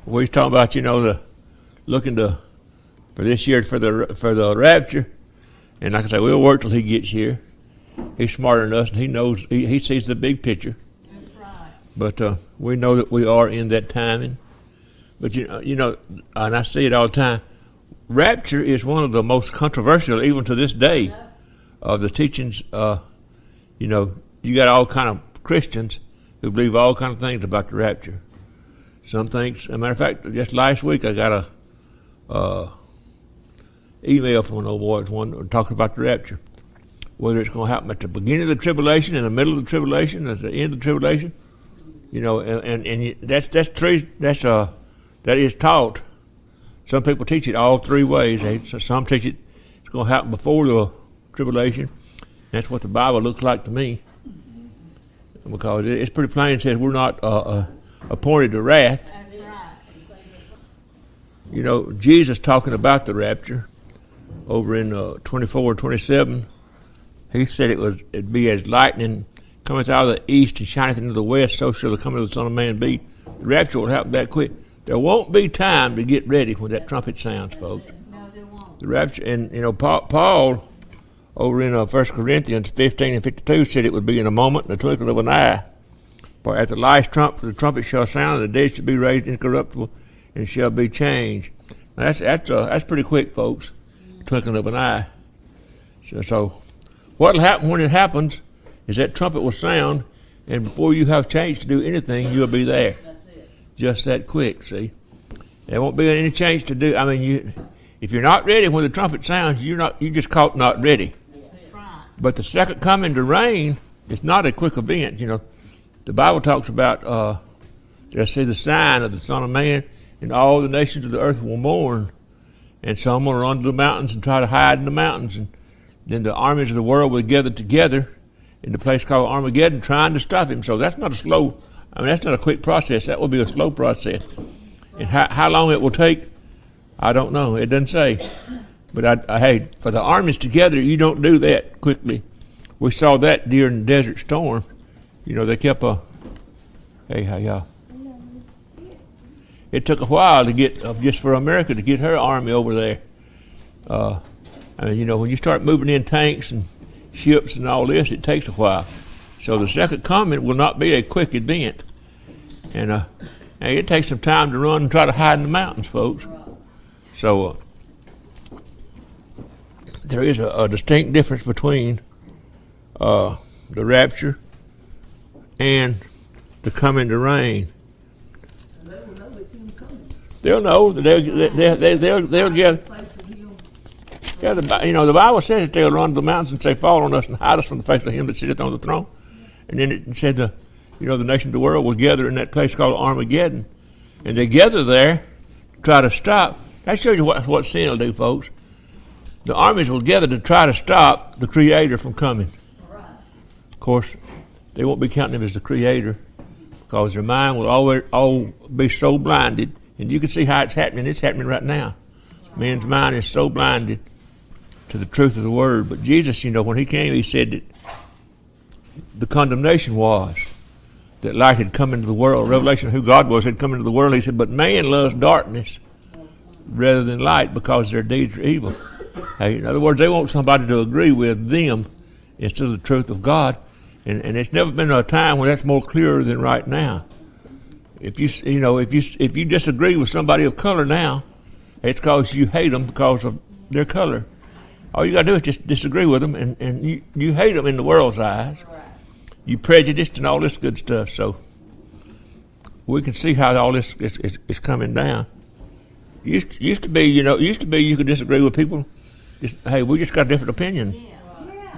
we was talking about, looking for this year for the rapture, and like I say, we'll work till he gets here. He's smarter than us, and he knows he sees the big picture. That's right. But we know that we are in that timing. But and I see it all the time. Rapture is one of the most controversial, even to this day, of the teachings. You got all kind of Christians who believe all kind of things about the rapture. Some things. As a matter of fact, just last week I got a email from an old boy, one talking about the rapture, whether it's going to happen at the beginning of the tribulation, in the middle of the tribulation, at the end of the tribulation. That is taught. Some people teach it all three ways. Some teach it's going to happen before the tribulation. That's what the Bible looks like to me, because it's pretty plain. It says we're not appointed to wrath. Jesus talking about the rapture over in 24:27. He said it'd be as lightning cometh out of the east and shineth into the west, so shall the coming of the Son of Man be. The rapture will happen that quick. There won't be time to get ready when that trumpet sounds, folks. No, there won't. The rapture, and Paul over in 1 Corinthians 15 and 52 said it would be in a moment, in the twinkling of an eye. For at the last trump, the trumpet shall sound, and the dead shall be raised incorruptible, and shall be changed. Now that's pretty quick, folks. Twinkling of an eye. So what'll happen when it happens is that trumpet will sound, and before you have change to do anything, you'll be there. Just that quick, see. There won't be any change to do. I mean, if you're not ready when the trumpet sounds, you just caught not ready. But the second coming to reign is not a quick event. The Bible talks about they'll see the sign of the Son of Man, and all the nations of the earth will mourn, and some will run to the mountains and try to hide in the mountains, and then the armies of the world will gather together in the place called Armageddon, trying to stop him. So that's not that's not a quick process. That will be a slow process. And how long it will take, I don't know. It doesn't say. But hey, for the armies together, you don't do that quickly. We saw that during the Desert Storm. They kept it took a while to get, just for America to get her army over there. When you start moving in tanks and ships and all this, it takes a while. So the second coming will not be a quick event. And it takes some time to run and try to hide in the mountains, folks. So there is a distinct difference between the rapture and the coming to reign. They'll know. They'll get. Yeah, the Bible says that they'll run to the mountains and say, "Fall on us and hide us from the face of Him that sitteth on the throne." And then it said the nations of the world will gather in that place called Armageddon, and they gather there to try to stop. That shows you what sin will do, folks. The armies will gather to try to stop the Creator from coming. Of course, they won't be counting Him as the Creator, because their mind will all be so blinded. And you can see how it's happening. It's happening right now. Men's mind is so blinded to the truth of the Word. But Jesus, when He came, He said that the condemnation was that light had come into the world. Revelation of who God was had come into the world. He said, but man loves darkness rather than light because their deeds are evil. Hey, in other words, they want somebody to agree with them instead of the truth of God. And it's never been a time when that's more clearer than right now. If you disagree with somebody of color now, it's because you hate them because of their color. All you got to do is just disagree with them, and you hate them in the world's eyes. You prejudiced and all this good stuff. So we can see how all this is coming down. Used to be you could disagree with people. Hey, we just got a different opinion.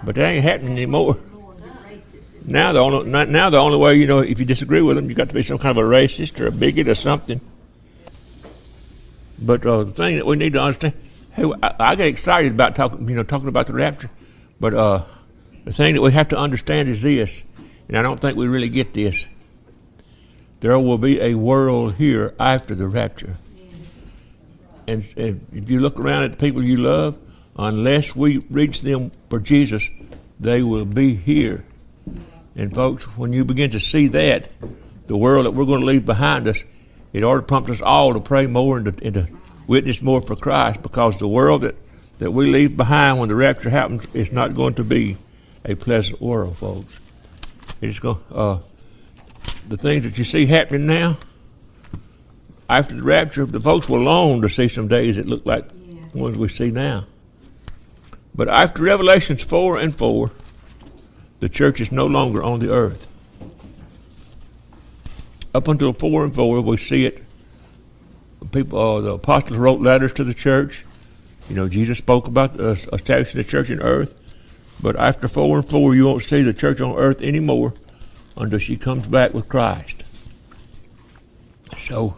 But that ain't happening anymore. Now the only way, if you disagree with them, you got to be some kind of a racist or a bigot or something. But the thing that we need to understand, hey, I get excited about talking about the rapture. But the thing that we have to understand is this, and I don't think we really get this. There will be a world here after the rapture. And if you look around at the people you love, unless we reach them for Jesus, they will be here. And folks, when you begin to see that, the world that we're going to leave behind us, It ought to prompt us all to pray more and to witness more for Christ, because the world that we leave behind when the rapture happens is not going to be a pleasant world, folks. It's going the things that you see happening now, after the rapture, the folks will long to see some days that look like ones we see now. But after Revelations 4 and 4, the church is no longer on the earth. Up until 4 and 4, we see it. People, the apostles wrote letters to the church. Jesus spoke about establishing the church in earth. But after 4 and 4, you won't see the church on earth anymore until she comes back with Christ. So,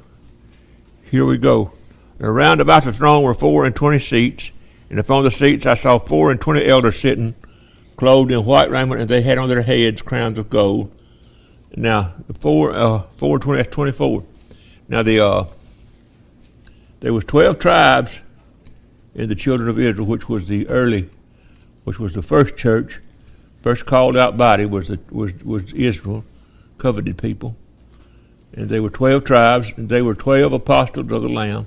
here we go. And around about the throne were 4 and 20 seats, and upon the seats I saw 4 and 20 elders sitting, clothed in white raiment, and they had on their heads crowns of gold. Now, 4 and 20, that's 24. Now, there was 12 tribes in the children of Israel, which was the first church, first called out body was Israel, coveted people. And they were 12 tribes, and they were 12 apostles of the Lamb.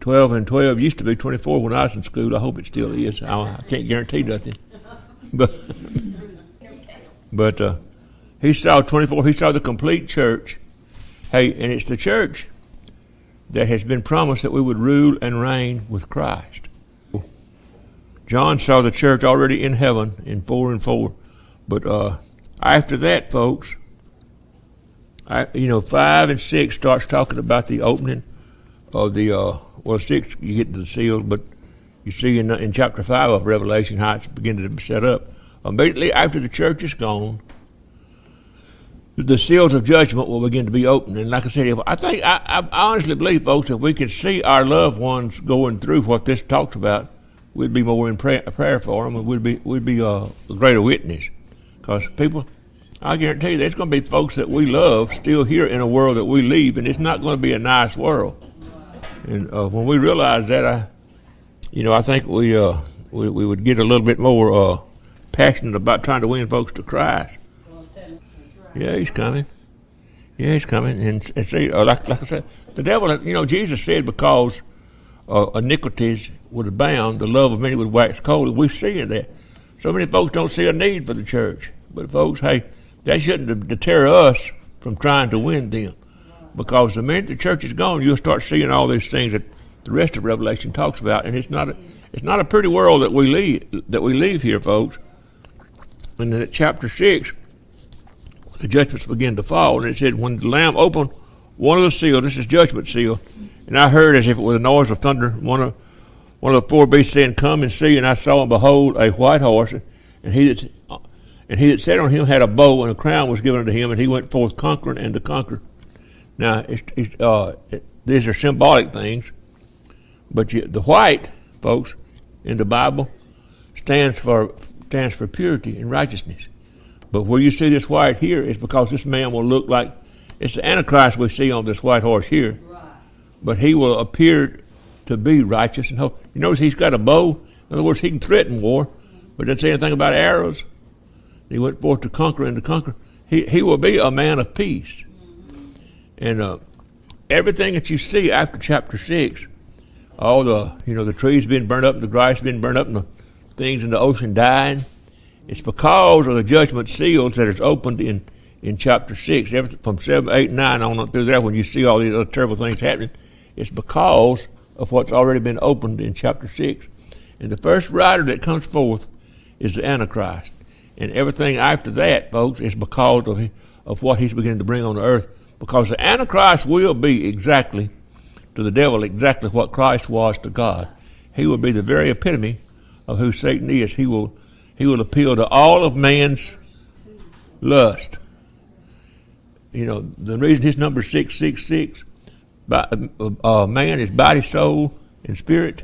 12 and 12 used to be 24 when I was in school. I hope it still is. I can't guarantee nothing. But he saw 24. He saw the complete church. Hey, and it's the church that has been promised that we would rule and reign with Christ. John saw the church already in heaven in 4 and 4. But after that, folks, 5 and 6 starts talking about the opening of the, 6, you get to the seal, but you see in chapter 5 of Revelation how it's beginning to be set up. Immediately after the church is gone, the seals of judgment will begin to be opened. And like I said, I honestly believe, folks, if we could see our loved ones going through what this talks about, we'd be more in prayer for them, and we'd be a greater witness. Because people, I guarantee you, there's going to be folks that we love still here in a world that we leave, and it's not going to be a nice world. And when we realize that, I think we would get a little bit more passionate about trying to win folks to Christ. Yeah, he's coming. Yeah, he's coming. And see, like I said, the devil, Jesus said because iniquities would abound, the love of many would wax cold. And we see that. So many folks don't see a need for the church. But folks, hey, that shouldn't deter us from trying to win them. Because the minute the church is gone, you'll start seeing all these things that the rest of Revelation talks about. And it's not a pretty world that we leave here, folks. And then at chapter 6, the judgments begin to fall. And it said, when the Lamb opened one of the seals, this is judgment seal, and I heard as if it was a noise of thunder, one of the 4 beasts saying, come and see. And I saw and behold a white horse, and he that sat on him had a bow, and a crown was given unto him, and he went forth conquering and to conquer. Now, these are symbolic things, but the white, folks, in the Bible stands for purity and righteousness. But where you see this white here is because this man will look like, it's the Antichrist we see on this white horse here. Right. But he will appear to be righteous and holy. You notice he's got a bow. In other words, he can threaten war, but doesn't say anything about arrows. He went forth to conquer and to conquer. He will be a man of peace. And everything that you see after chapter 6, all the trees being burned up, and the grass being burned up, and the things in the ocean dying, it's because of the judgment seals that is opened in chapter 6. From 7, 8, and 9 on up through there, when you see all these other terrible things happening, it's because of what's already been opened in chapter 6. And the first rider that comes forth is the Antichrist. And everything after that, folks, is because of what he's beginning to bring on the earth. Because the Antichrist will be exactly, to the devil, exactly what Christ was to God. He will be the very epitome of who Satan is. He will appeal to all of man's lust. The reason his number is 666, man is body, soul, and spirit.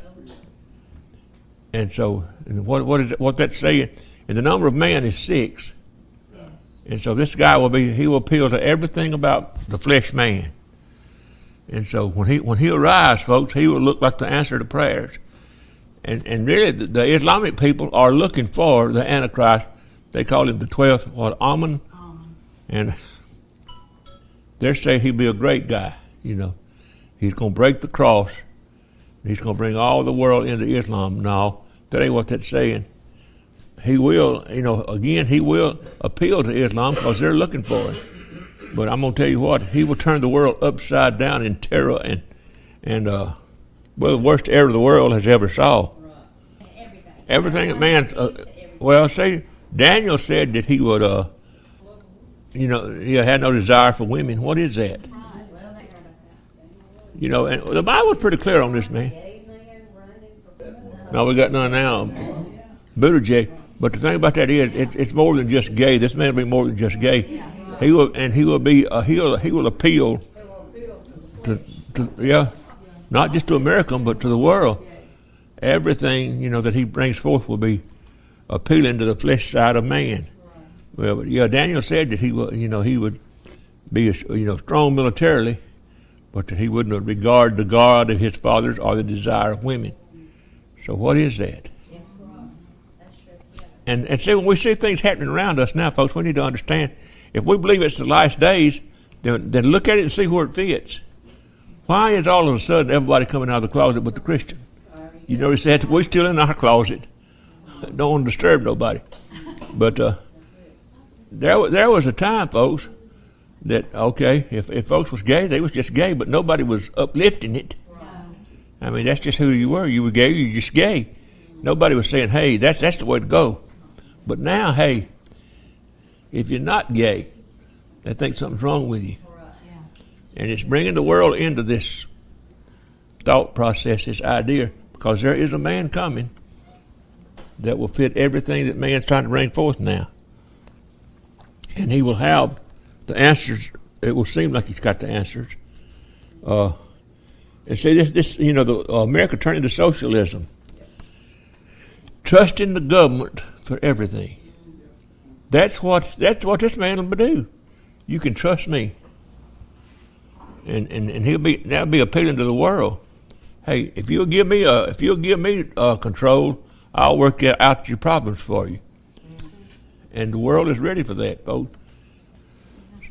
And so, what that's saying? And the number of man is 6. And so this guy he will appeal to everything about the flesh man. And so when he arrives, folks, he will look like the answer to prayers. And really, the Islamic people are looking for the Antichrist. They call him the 12th, Amen. And they're saying he'll be a great guy. you know, he's going to break the cross. He's going to bring all the world into Islam. No, that ain't what that's saying. He will, you know, again, he will appeal to Islam because they're looking for him. But I'm going to tell you what, he will turn the world upside down in terror and well, the worst error the world has ever saw. Everything that man's, well, see, Daniel said that he would, you know, he had no desire for women. What is that? You know, and the Bible's pretty clear on this, man. No, we got none now. Buttigieg. But the thing about that is, it's more than just gay. This man will be more than just gay. He will appeal to yeah, not just to America, but to the world. Everything, you know, that he brings forth will be appealing to the flesh side of man. Well, yeah, Daniel said that he would be, you know, strong militarily, but that he wouldn't regard the God of his fathers or the desire of women. So what is that? And see, when we see things happening around us now, folks, we need to understand, if we believe it's the last days, then look at it and see where it fits. Why is all of a sudden everybody coming out of the closet but the Christian? You notice that we're still in our closet. Don't want to disturb nobody. But there was a time, folks, that, okay, if folks was gay, they was just gay, but nobody was uplifting it. I mean, that's just who you were. You were gay, you were just gay. Nobody was saying, hey, that's the way to go. But now, hey, if you're not gay, they think something's wrong with you. And it's bringing the world into this thought process, this idea, because there is a man coming that will fit everything that man's trying to bring forth now. And he will have the answers. It will seem like he's got the answers. And see, this you know, America turned into socialism. Trusting the government for everything. That's what this man will do. You can trust me. And that'll be appealing to the world. Hey, if you'll give me control, I'll work out your problems for you. And the world is ready for that, folks.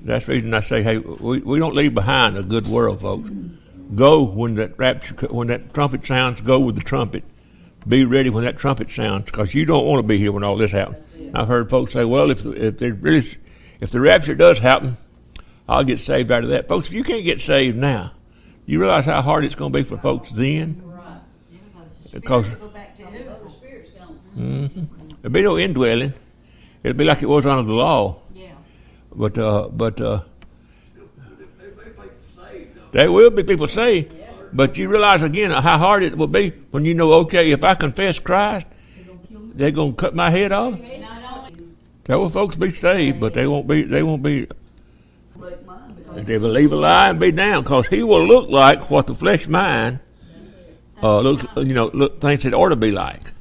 That's the reason I say, hey, we don't leave behind a good world, folks. Go when that trumpet sounds. Go with the trumpet. Be ready when that trumpet sounds, because you don't want to be here when all this happens. I've heard folks say, well, if the rapture does happen, I'll get saved out of that. Folks, if you can't get saved now, you realize how hard it's going to be for folks then? Because there'll be no indwelling. It'll be like it was under the law. But there will be people saved. But you realize again how hard it will be when you know, okay, if I confess Christ, they're going to cut my head off. There will folks be saved, but they won't be. They believe a lie and be down, because he will look like what the flesh mind thinks it ought to be like.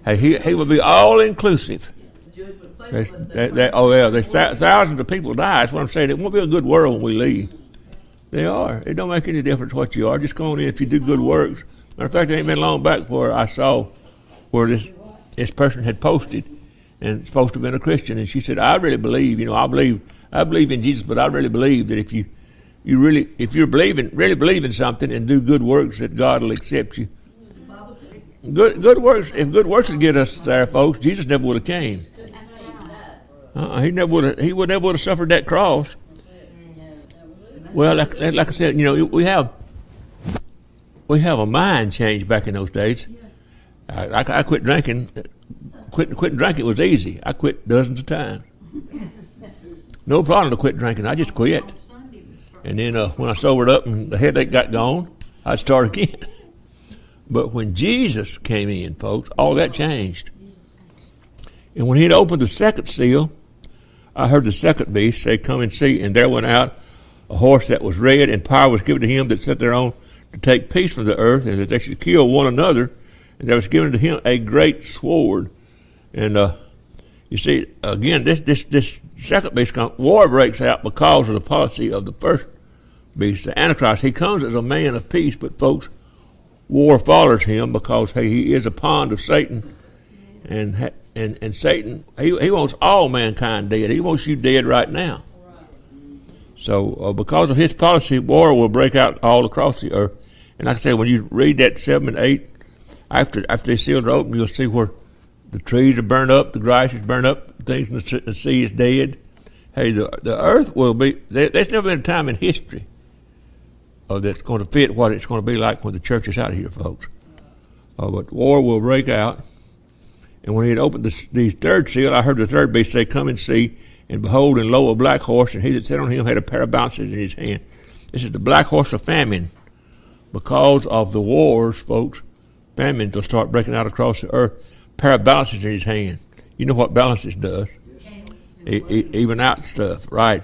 Hey, he will be all inclusive. There's thousands of people die. That's what I'm saying. It won't be a good world when we leave. They are. It don't make any difference what you are. Just go on in if you do good works. Matter of fact, it ain't been long back where I saw where this person had posted, and supposed to have been a Christian, and she said, I really believe, I believe in Jesus, but I really believe that if you're really believing something and do good works, that God will accept you. Good works. If good works would get us there, folks, Jesus never would have came. He would never would have suffered that cross. Well, like I said, we have a mind change back in those days. I quit drinking. Quitting drinking was easy. I quit dozens of times. No problem to quit drinking. I just quit. And then when I sobered up and the headache got gone, I'd start again. But when Jesus came in, folks, all that changed. And when he had opened the second seal, I heard the second beast say, come and see. And there went out a horse that was red, and power was given to him that sat thereon to take peace from the earth, and that they should kill one another. And there was given to him a great sword. And you see, again, this second beast, war breaks out because of the policy of the first beast, the Antichrist. He comes as a man of peace, but folks, war follows him because he is a pawn of Satan, and Satan he wants all mankind dead. He wants you dead right now. So because of his policy, war will break out all across the earth. And like I said, when you read that 7 and 8, after the seals are open, you'll see where the trees are burned up, the grass is burned up, things in the sea is dead. Hey, the earth will be, there's never been a time in history that's going to fit what it's going to be like when the church is out of here, folks. But war will break out. And when he had opened the third seal, I heard the third beast say, "Come and see, and behold, and lo, a black horse, and he that sat on him had a pair of balances in his hand." This is the black horse of famine. Because of the wars, folks, famine will start breaking out across the earth. Pair of balances in his hand. You know what balances does? Even out stuff, right?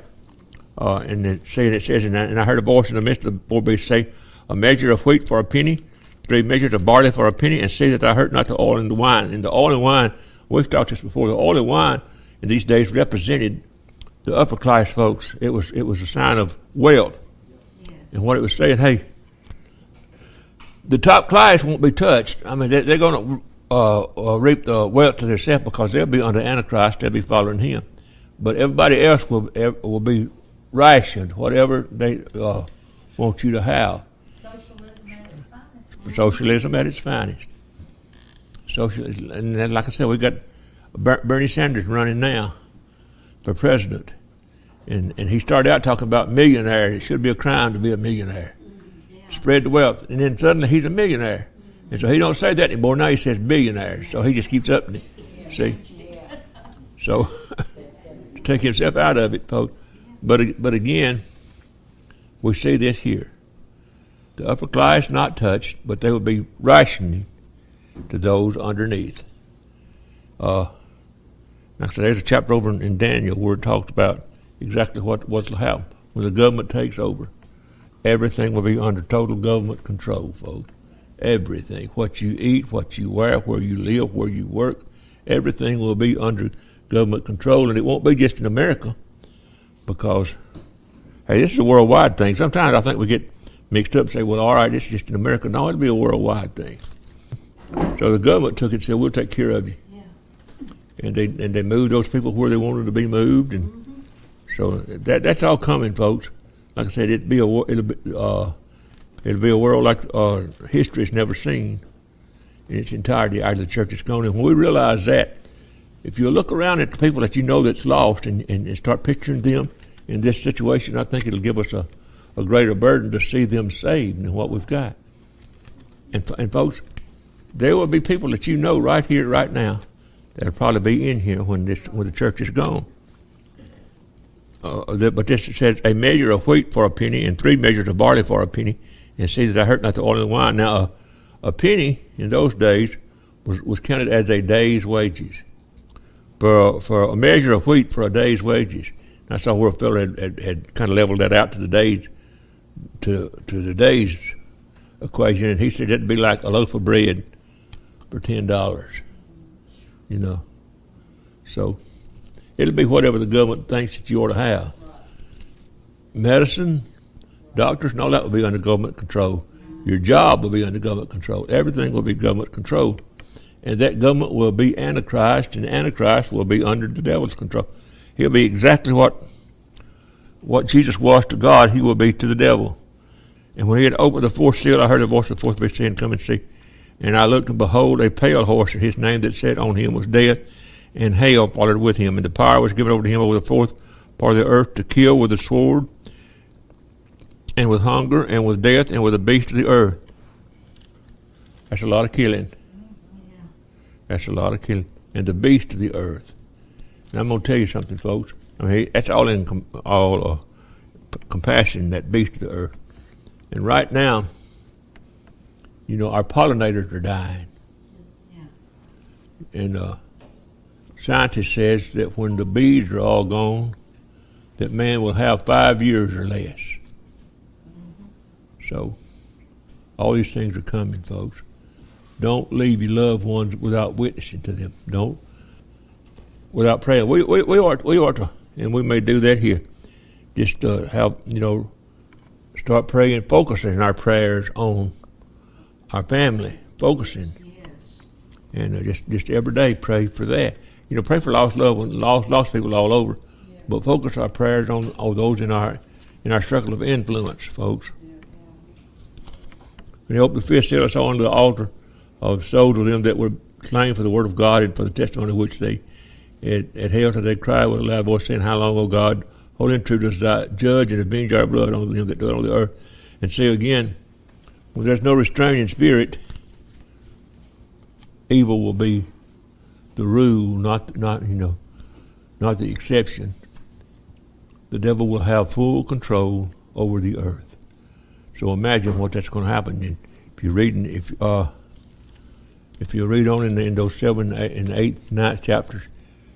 And it says, and I heard a voice in the midst of the four beasts say, "A measure of wheat for a penny, 3 measures of barley for a penny, and see that I hurt not the oil and the wine." And the oil and wine, we've talked this before, the oil and wine in these days represented the upper class folks. It was a sign of wealth. Yes. And what it was saying, hey, the top class won't be touched. I mean, they're going to reap the wealth to themselves because they'll be under Antichrist. They'll be following him. But everybody else will be rationed, whatever they want you to have. Socialism at its finest. Socialism, and then, like I said, we got Bernie Sanders running now for president, and he started out talking about millionaires. It should be a crime to be a millionaire. Spread the wealth, and then suddenly he's a millionaire, and so he don't say that anymore. Now he says billionaires, so he just keeps upping it. See, so to take himself out of it, folks. But again, we see this here. The upper class not touched, but they will be rationing to those underneath. Like I said, there's a chapter over in Daniel where it talks about exactly what will happen when the government takes over. Everything will be under total government control, folks. Everything. What you eat, what you wear, where you live, where you work, everything will be under government control. And it won't be just in America because, hey, this is a worldwide thing. Sometimes I think we get mixed up and say, well, all right, this is just in America. No, it'll be a worldwide thing. So the government took it and said, we'll take care of you. Yeah. And they moved those people where they wanted to be moved. And so that's all coming, folks. Like I said, it'll be a world like history's never seen in its entirety out of the church is gone. And when we realize that, if you look around at the people that you know that's lost and start picturing them in this situation, I think it'll give us a greater burden to see them saved than what we've got. And folks, there will be people that you know right here, right now, that'll probably be in here when the church is gone. But this says, "A measure of wheat for a penny, and 3 measures of barley for a penny, and see that I hurt not the oil and the wine." Now, a penny in those days was counted as a day's wages. For a measure of wheat for a day's wages. And I saw where a fellow had kind of leveled that out to the days equation, and he said it'd be like a loaf of bread for $10. You know, so it'll be whatever the government thinks that you ought to have. Medicine, doctors, and all that will be under government control. Your job will be under government control. Everything will be government control. And that government will be Antichrist, and Antichrist will be under the devil's control. He'll be exactly what Jesus was to God, he will be to the devil. And when he had opened the fourth seal, I heard a voice of the fourth beast saying, "Come and see." And I looked, and behold, a pale horse, and his name that sat on him was Death, and hell followed with him. And the power was given over to him over the fourth part of the earth to kill with the sword, and with hunger, and with death, and with the beast of the earth. That's a lot of killing. That's a lot of killing. And the beast of the earth. And I'm going to tell you something, folks. I mean, that's all in compassion, that beast of the earth. And right now, you know, our pollinators are dying. Yeah. And scientists says that when the bees are all gone, that man will have 5 years or less. So, all these things are coming, folks. Don't leave your loved ones without witnessing to them. Don't, without prayer. We ought to, and we may do that here. Just have, you know, start praying, focusing our prayers on our family, focusing. Yes. And just every day pray for that. You know, pray for lost loved ones, lost people all over. Yeah. But focus our prayers on those in our in our circle of influence, folks. When he opened the fifth seal, I saw on the altar of souls of them that were slain for the word of God and for the testimony which they had held, and they cried with a loud voice, saying, How long, O God, holy and true, dost thou judge and avenge our blood on them that dwell on the earth? And say again, when there's no restraining spirit, evil will be the rule, not the exception. The devil will have full control over the earth. So imagine what that's going to happen. And if you read on in those 7 and 8, 9 chapters,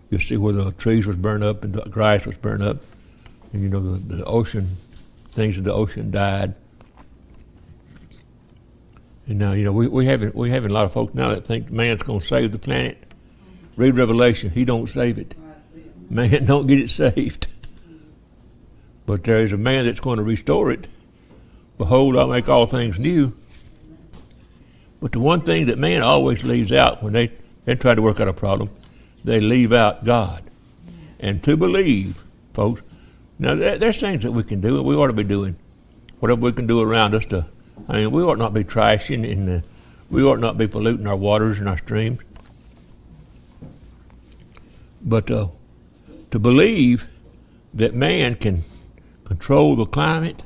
you'll see where the trees was burned up and the grass was burned up, and the ocean, things of the ocean died. And now we having a lot of folks now that think man's going to save the planet. Read Revelation; he don't save it. Man don't get it saved. But there is a man that's going to restore it. Behold, I'll make all things new. But the one thing that man always leaves out when they try to work out a problem, they leave out God. And to believe, folks, now there's things that we can do, and we ought to be doing whatever we can do around us we ought not be trashing, and we ought not be polluting our waters and our streams. But to believe that man can control the climate,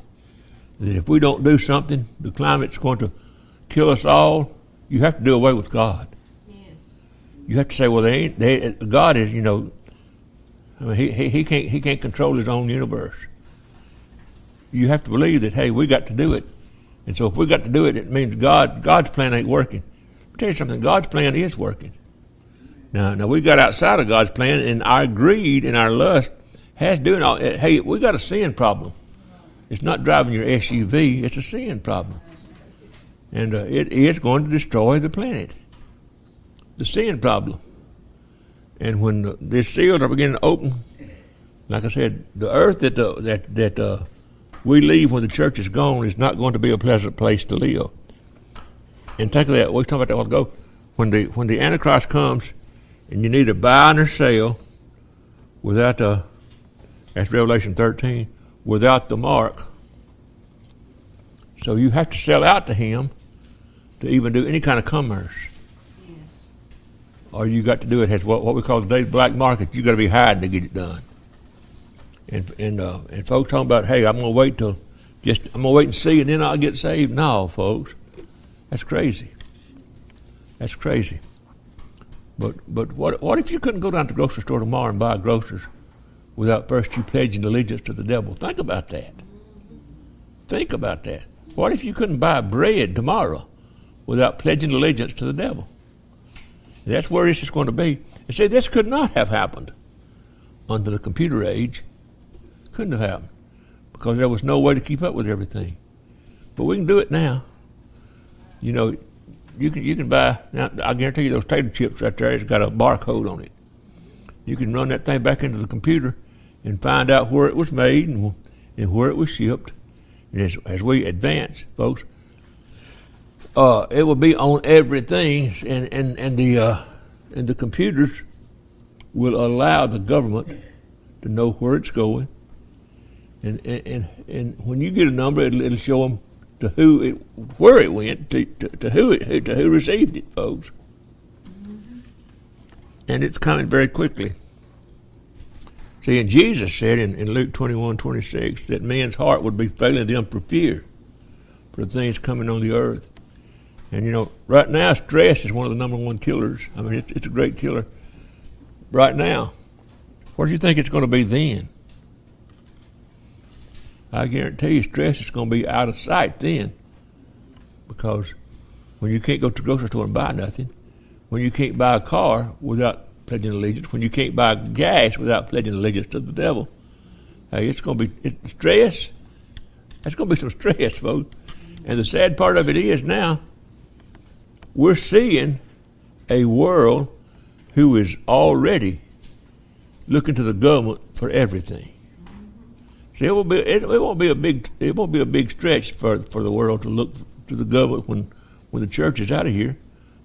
that if we don't do something, the climate's going to kill us all, you have to do away with God. Yes. You have to say, well, God is, he can't control his own universe. You have to believe that, hey, we got to do it. And so if we got to do it, it means God's plan ain't working. I'll tell you something, God's plan is working. Now we got outside of God's plan, and our greed and our lust has doing all. Hey, we got a sin problem. It's not driving your SUV, it's a sin problem. And it is going to destroy the planet. The sin problem. And when these seals are beginning to open, like I said, the earth that we leave when the church is gone is not going to be a pleasant place to live. And take that, we talked about that a while ago. When the Antichrist comes, and you neither buy nor sell without that's Revelation 13, without the mark. So you have to sell out to him to even do any kind of commerce. Yes. Or you got to do it as what we call today's black market. You got to be hiding to get it done. And folks talking about, hey, I'm gonna wait and see, and then I'll get saved. No, folks, that's crazy. That's crazy. But what if you couldn't go down to the grocery store tomorrow and buy groceries without first you pledging allegiance to the devil? Think about that. Think about that. What if you couldn't buy bread tomorrow without pledging allegiance to the devil? And that's where this is going to be. And see, this could not have happened under the computer age. Couldn't have happened because there was no way to keep up with everything. But we can do it now. You can buy, now I guarantee you those potato chips right there, it's got a barcode on it. You can run that thing back into the computer and find out where it was made and where it was shipped. And as we advance, folks, it will be on everything, and the computers will allow the government to know where it's going. And when you get a number, it'll show them to where it went, to who received it, folks. Mm-hmm. And it's coming very quickly. See, and Jesus said in Luke 21:26 that man's heart would be failing them for fear for the things coming on the earth. And right now stress is one of the number one killers. I mean, it's a great killer right now. What do you think it's going to be then? I guarantee you stress is going to be out of sight then, because when you can't go to the grocery store and buy nothing, when you can't buy a car without pledging allegiance, when you can't buy gas without pledging allegiance to the devil, hey, it's stress. That's going to be some stress, folks. And the sad part of it is now we're seeing a world who is already looking to the government for everything. See, it won't be a big stretch for the world to look to the government when the church is out of here,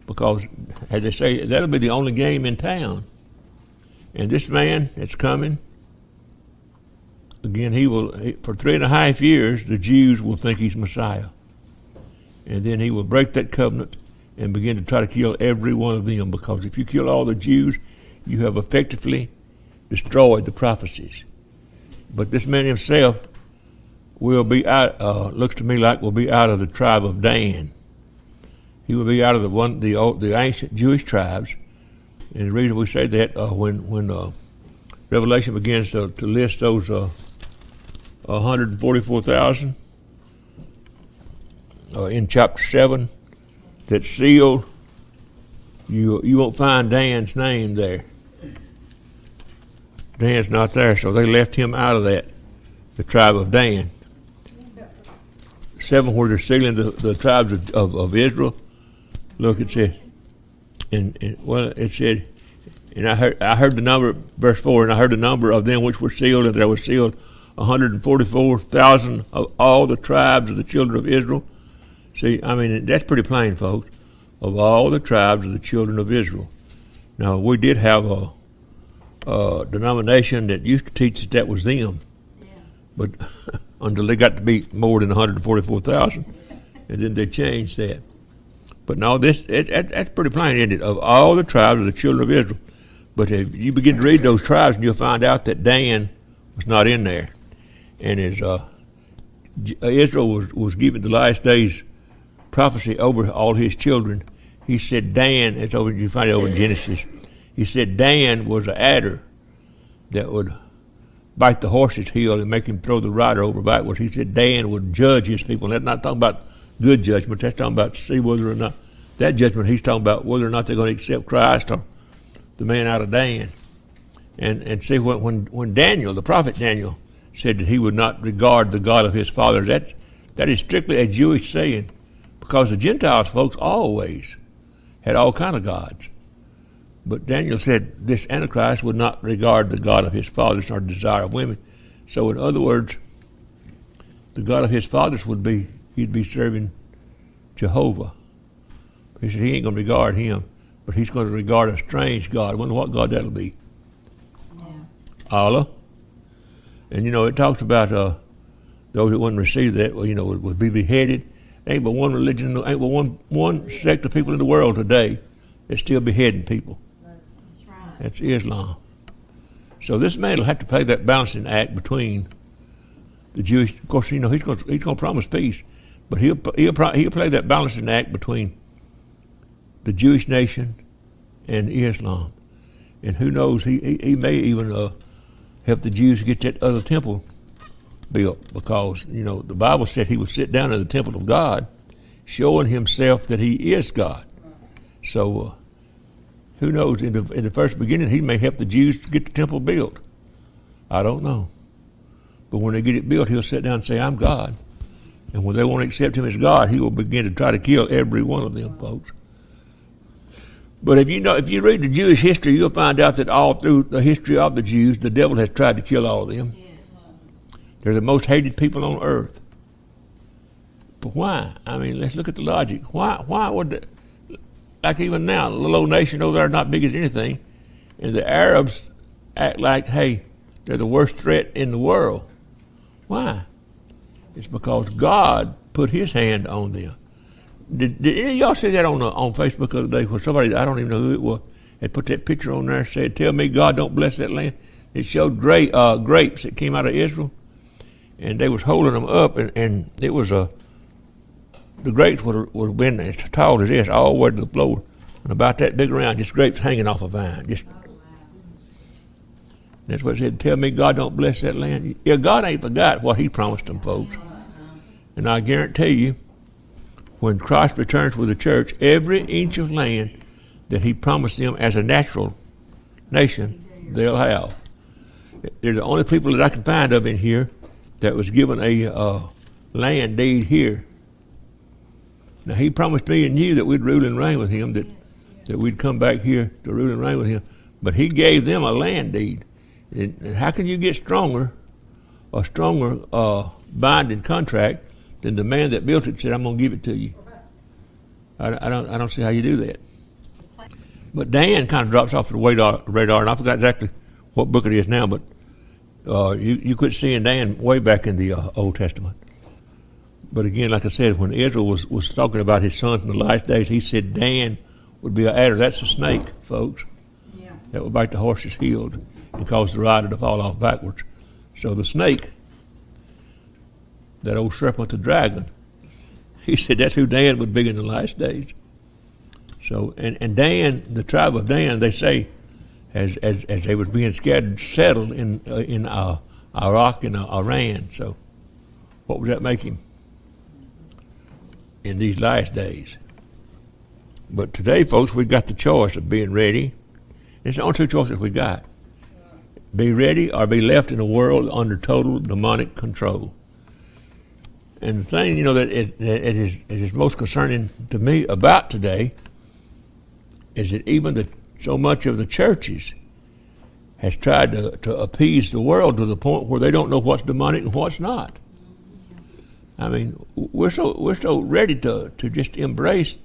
because, as they say, that'll be the only game in town. And this man that's coming, again, for 3.5 years, the Jews will think he's Messiah. And then he will break that covenant and begin to try to kill every one of them, because if you kill all the Jews, you have effectively destroyed the prophecies. But this man himself will be out, looks to me like will be out of the tribe of Dan. He will be out of the ancient Jewish tribes. And the reason we say that, when Revelation begins to list those 144,000 in chapter 7 that's sealed, you won't find Dan's name there. Dan's not there, so they left him out of that, the tribe of Dan. 7, where they're sealing the tribes of Israel. Look, it said, it said, and I heard the number, verse 4, and I heard the number of them which were sealed, and there was sealed 144,000 of all the tribes of the children of Israel. See, I mean, that's pretty plain, folks, of all the tribes of the children of Israel. Now, we did have a denomination that used to teach that was them, but until they got to be more than 144,000, and then they changed that. But no, that's pretty plain, isn't it? Of all the tribes of the children of Israel. But if you begin to read those tribes, and you'll find out that Dan was not in there. And as Israel was given the last days prophecy over all his children, he said Dan, you find it over in Genesis, he said Dan was an adder that would bite the horse's heel and make him throw the rider over backwards. He said Dan would judge his people. And that's not talking about good judgment. That's talking about to see whether or not that judgment. He's talking about whether or not they're going to accept Christ or the man out of Dan. And see, when Daniel, the prophet Daniel, said that he would not regard the God of his fathers, that is strictly a Jewish saying, because the Gentiles folks always had all kind of gods. But Daniel said this Antichrist would not regard the God of his fathers nor desire of women. So in other words, the God of his fathers he'd be serving Jehovah. He said he ain't going to regard him, but he's going to regard a strange God. I wonder what God that'll be. Yeah. Allah. And it talks about those that wouldn't receive that, would be beheaded. There ain't but one religion, ain't but one sect of people in the world today that's still beheading people. That's right. That's Islam. So this man will have to play that balancing act between the Jewish. Of course, he's going to promise peace, but he'll play that balancing act between the Jewish nation and Islam. And who knows, he may even help the Jews get that other temple built, because the Bible said he would sit down in the temple of God, showing himself that he is God. So who knows, in the first beginning he may help the Jews to get the temple built. I don't know. But when they get it built, he'll sit down and say, I'm God. And when they won't accept him as God, he will begin to try to kill every one of them folks. But if you read the Jewish history, you'll find out that all through the history of the Jews, the devil has tried to kill all of them. They're the most hated people on earth. But why? I mean, let's look at the logic. Why would, like even now, a little old nation over there, not big as anything, and the Arabs act like, hey, they're the worst threat in the world. Why? It's because God put his hand on them. Did any of y'all see that on Facebook the other day, where somebody, I don't even know who it was, had put that picture on there and said, tell me God don't bless that land? It showed grapes that came out of Israel, and they was holding them up, and it was the grapes would have been as tall as this, all the way to the floor, and about that big around, just grapes hanging off a vine. That's what it said, tell me God don't bless that land. Yeah, God ain't forgot what he promised them, folks. And I guarantee you, when Christ returns with the church, every inch of land that he promised them as a natural nation, they'll have. They're the only people that I can find of in here that was given a land deed here. Now, he promised me and you that we'd rule and reign with him, that we'd come back here to rule and reign with him. But he gave them a land deed. And how can you get stronger binding contract than the man that built it said, I'm going to give it to you? I don't see how you do that. But Dan kind of drops off the radar, and I forgot exactly what book it is now, but You quit seeing Dan way back in the Old Testament. But again, like I said, when Israel was talking about his sons in the last days, he said Dan would be an adder. That's a snake, folks. Yeah. That would bite the horse's heel and cause the rider to fall off backwards. So the snake, that old serpent, the dragon, he said that's who Dan would be in the last days. So, and Dan, the tribe of Dan, they say, as they was being scattered, settled in Iraq and Iran. So, what would that make him in these last days? But today, folks, we got the choice of being ready. It's the only two choices we got: be ready or be left in a world under total demonic control. And the thing, that it is most concerning to me about today is that even so much of the churches has tried to appease the world to the point where they don't know what's demonic and what's not. I mean, we're so ready to just embrace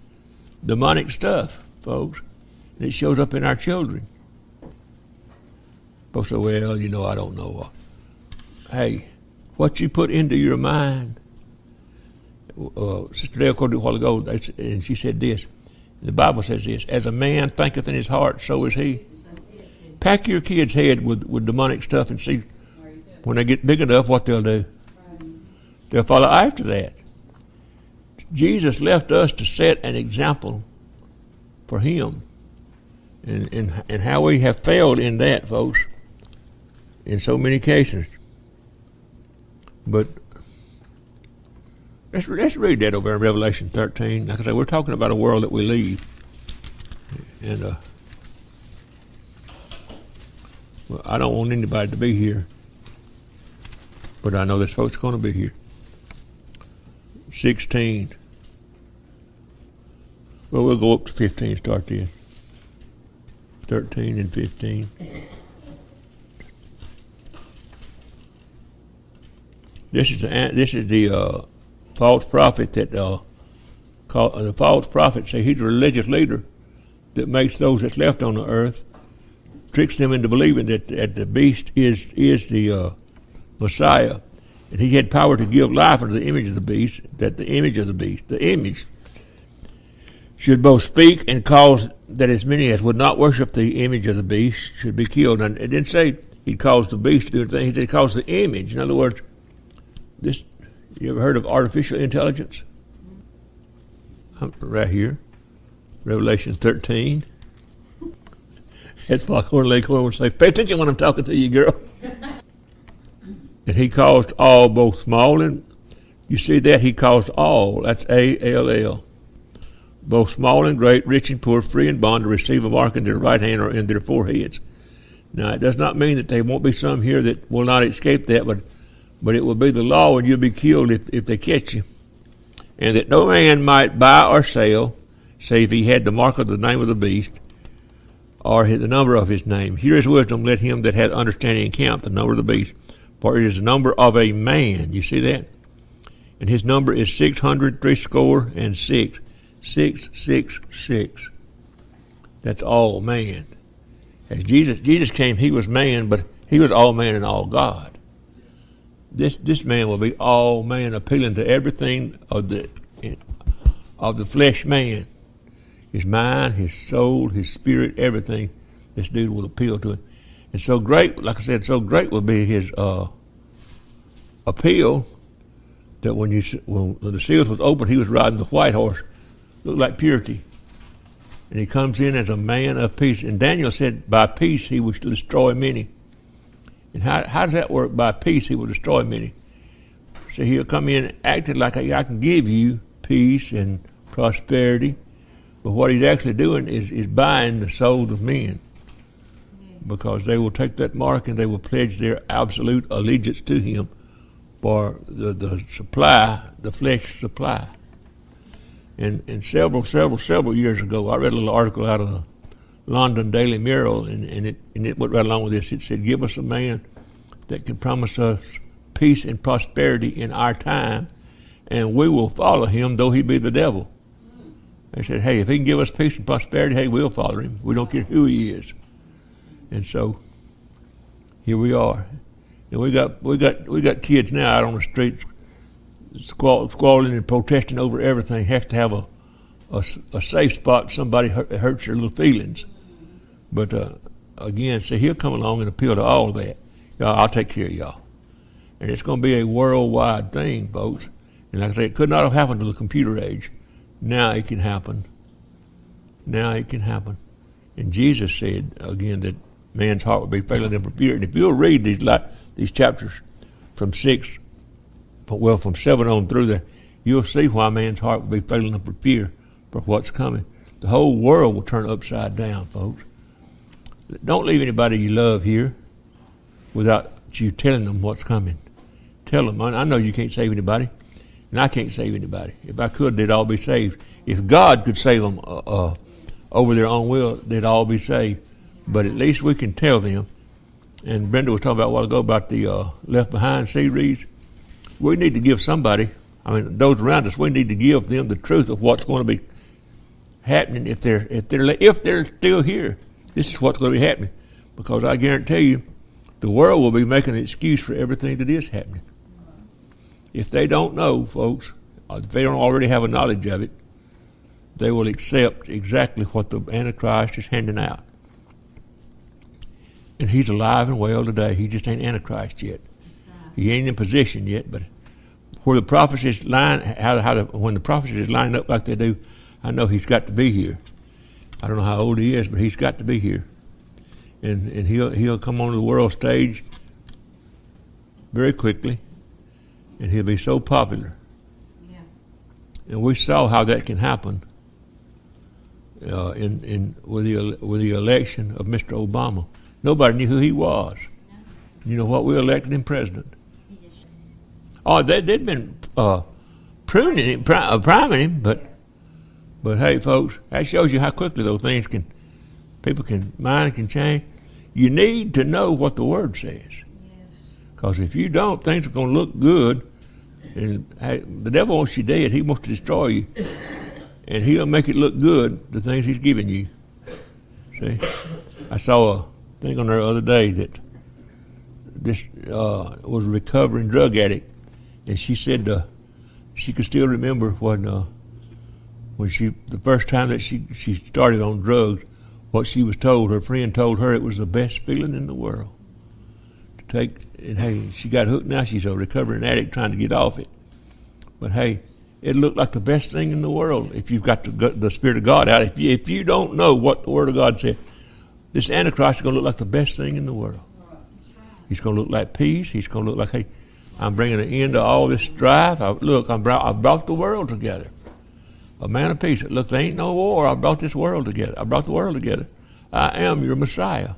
demonic stuff, folks, and it shows up in our children. Folks say, well, I don't know. Hey, what you put into your mind. Sister Dale quoted a while ago, and she said this. The Bible says this: as a man thinketh in his heart, so is he. Pack your kid's head with demonic stuff and see when they get big enough what they'll do. They'll follow after that. Jesus left us to set an example for him, and how we have failed in that, folks, in so many cases. But let's read that over in Revelation 13. Like I say, we're talking about a world that we leave. And well, I don't want anybody to be here, but I know there's folks going to be here. 16. Well, we'll go up to 15, start there. 13 and 15. This is the false prophet that the false prophet say he's a religious leader that makes those that's left on the earth, tricks them into believing that the beast is the Messiah, and he had power to give life unto the image of the beast, that the image should both speak and cause that as many as would not worship the image of the beast should be killed. And it didn't say he'd cause the beast to do anything, he said he caused the image. In other words, you ever heard of artificial intelligence? Right here, Revelation 13. That's Foghorn Leghorn would say, pay attention when I'm talking to you, girl. And he caused all, both small and, you see that? He caused all, that's A-L-L, both small and great, rich and poor, free and bond, to receive a mark in their right hand or in their foreheads. Now, it does not mean that there won't be some here that will not escape that, but it will be the law and you'll be killed if they catch you. And that no man might buy or sell, save he had the mark of the name of the beast, or the number of his name. Here is wisdom, let him that hath understanding count the number of the beast, for it is the number of a man. You see that? And his number is 666. 666. That's all man. As Jesus came, he was man, but he was all man and all God. This man will be all man, appealing to everything of the flesh man. His mind, his soul, his spirit, everything. This dude will appeal to it. And so great, like I said, so great will be his appeal that when the seals was opened, he was riding the white horse, looked like purity. And he comes in as a man of peace. And Daniel said, by peace he was to destroy many. And how does that work? By peace he will destroy many. So he'll come in acting like I can give you peace and prosperity. But what he's actually doing is buying the souls of men, because they will take that mark and they will pledge their absolute allegiance to him for the supply, the flesh supply. And several years ago, I read a little article out of the London Daily Mirror, and it went right along with this. It said, give us a man that can promise us peace and prosperity in our time, and we will follow him though he be the devil. They said, hey, if he can give us peace and prosperity, hey, we'll follow him. We don't care who he is. And so here we are. And we got kids now out on the streets squalling and protesting over everything. Have to have a safe spot. Somebody hurts their little feelings. But again, see, he'll come along and appeal to all of that. Y'all, I'll take care of y'all. And it's going to be a worldwide thing, folks. And like I say, it could not have happened to the computer age. Now it can happen. Now it can happen. And Jesus said, again, that man's heart will be failing them for fear. And if you'll read these chapters from 6, from 7 on through there, you'll see why man's heart will be failing them for fear for what's coming. The whole world will turn upside down, folks. Don't leave anybody you love here without you telling them what's coming. Tell them. I know you can't save anybody, and I can't save anybody. If I could, they'd all be saved. If God could save them over their own will, they'd all be saved. But at least we can tell them. And Brenda was talking about a while ago about the Left Behind series. We need to give somebody, those around us, we need to give them the truth of what's going to be happening if they're still here. This is what's going to be happening, because I guarantee you, the world will be making an excuse for everything that is happening. If they don't know, folks, or if they don't already have a knowledge of it, they will accept exactly what the Antichrist is handing out. And he's alive and well today. He just ain't Antichrist yet. He ain't in position yet, but where the prophecies line, when the prophecies line up like they do, I know he's got to be here. I don't know how old he is, but he's got to be here. And he'll come onto the world stage very quickly, and he'll be so popular. Yeah. And we saw how that can happen with the election of Mr. Obama. Nobody knew who he was. You know what? We elected him president. Oh, they'd been pruning him, priming him, but hey, folks, that shows you how quickly those things mind can change. You need to know what the Word says. Because if you don't, things are going to look good. And hey, the devil wants you dead. He wants to destroy you. And he'll make it look good, the things he's giving you. See? I saw a thing on there the other day that this was a recovering drug addict. And she said she could still remember when the first time that she started on drugs, what she was told, her friend told her it was the best feeling in the world to take. And hey, she got hooked. Now she's a recovering addict trying to get off it. But hey, it looked like the best thing in the world if you've got the Spirit of God out. If you don't know what the Word of God said, this Antichrist is going to look like the best thing in the world. He's going to look like peace. He's going to look like, hey, I'm bringing an end to all this strife. I brought the world together. A man of peace. Look, there ain't no war. I brought this world together. I brought the world together. I am your Messiah.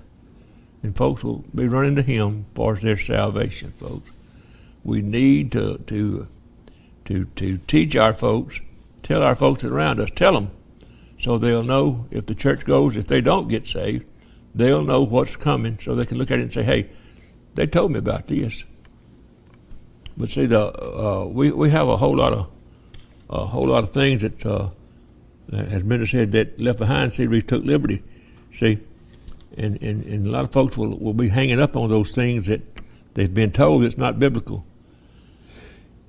And folks will be running to him for their salvation, folks. We need to teach our folks, tell our folks around us, tell them, so they'll know if the church goes, if they don't get saved, they'll know what's coming, so they can look at it and say, hey, they told me about this. But see, we have a whole lot of things that, as Brenda said, that Left Behind series took liberty. See, and a lot of folks will be hanging up on those things that they've been told it's not biblical.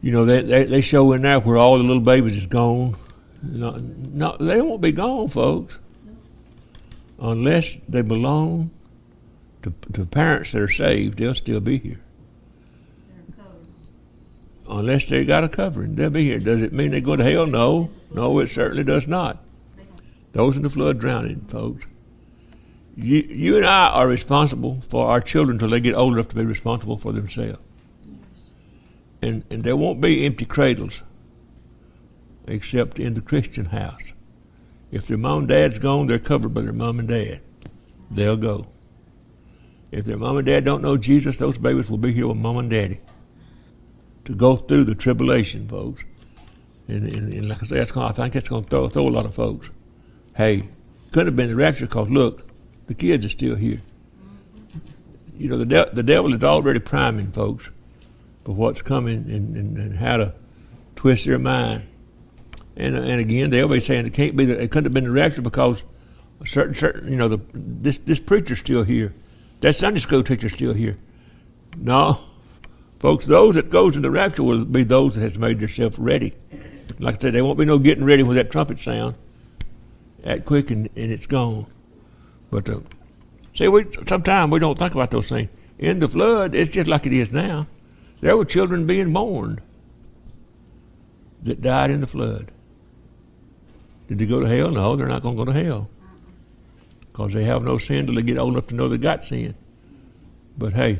You know, they show in there where all the little babies is gone. No, they won't be gone, folks, unless they belong to parents that are saved. They'll still be here. Unless they got a covering, they'll be here. Does it mean they go to hell? No, it certainly does not. Those in the flood drowning, folks. You and I are responsible for our children until they get old enough to be responsible for themselves. And there won't be empty cradles except in the Christian house. If their mom and dad's gone, they're covered by their mom and dad. They'll go. If their mom and dad don't know Jesus, those babies will be here with mom and daddy to go through the tribulation, folks. And like I say, I think that's going to throw a lot of folks. Hey, couldn't have been the rapture because, look, the kids are still here. You know, the devil is already priming folks for what's coming and how to twist their mind. And again, they'll be saying it can't be it couldn't have been the rapture because a certain you know, this preacher's still here. That Sunday school teacher's still here. No, Folks, those that goes into rapture will be those that has made themselves ready. Like I said, there won't be no getting ready with that trumpet sound. That quick and it's gone. But sometimes we don't think about those things. In the flood, it's just like it is now. There were children being born that died in the flood. Did they go to hell? No, they're not going to go to hell. Because they have no sin till they get old enough to know they got sin. But hey,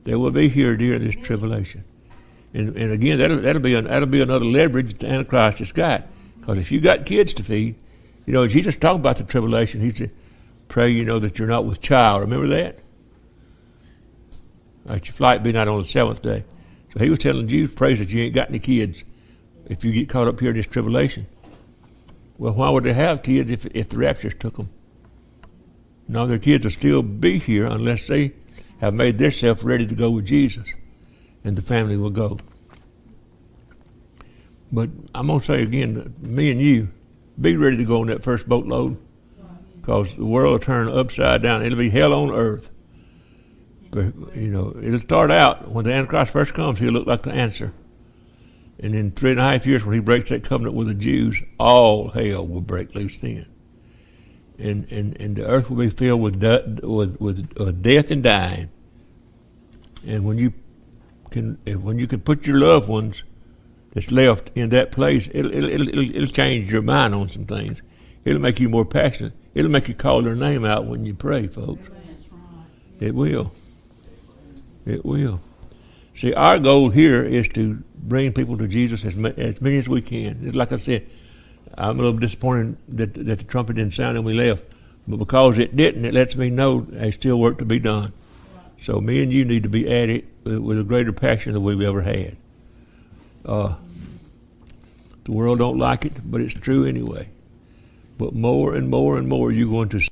they will be here during this tribulation. And again, that'll be another leverage that the Antichrist has got. Because if you got kids to feed, Jesus talked about the tribulation. He said, pray, that you're not with child. Remember that? Like your flight be not on the seventh day. So he was telling the Jews, pray that you ain't got any kids if you get caught up here in this tribulation. Well, why would they have kids if the rapture took them? No, their kids will still be here unless they have made themselves ready to go with Jesus, and the family will go. But I'm going to say again, me and you, be ready to go on that first boatload, because the world will turn upside down. It'll be hell on earth. But, it'll start out, when the Antichrist first comes, he'll look like the answer. And in 3.5 years, when he breaks that covenant with the Jews, all hell will break loose then. And the earth will be filled with death and dying. And when you can put your loved ones that's left in that place, it'll change your mind on some things. It'll make you more passionate. It'll make you call their name out when you pray, folks. It will. It will. See, our goal here is to bring people to Jesus as many as we can. It's like I said, I'm a little disappointed that the trumpet didn't sound and we left. But because it didn't, it lets me know there's still work to be done. So me and you need to be at it with a greater passion than we've ever had. The world don't like it, but it's true anyway. But more and more and more you're going to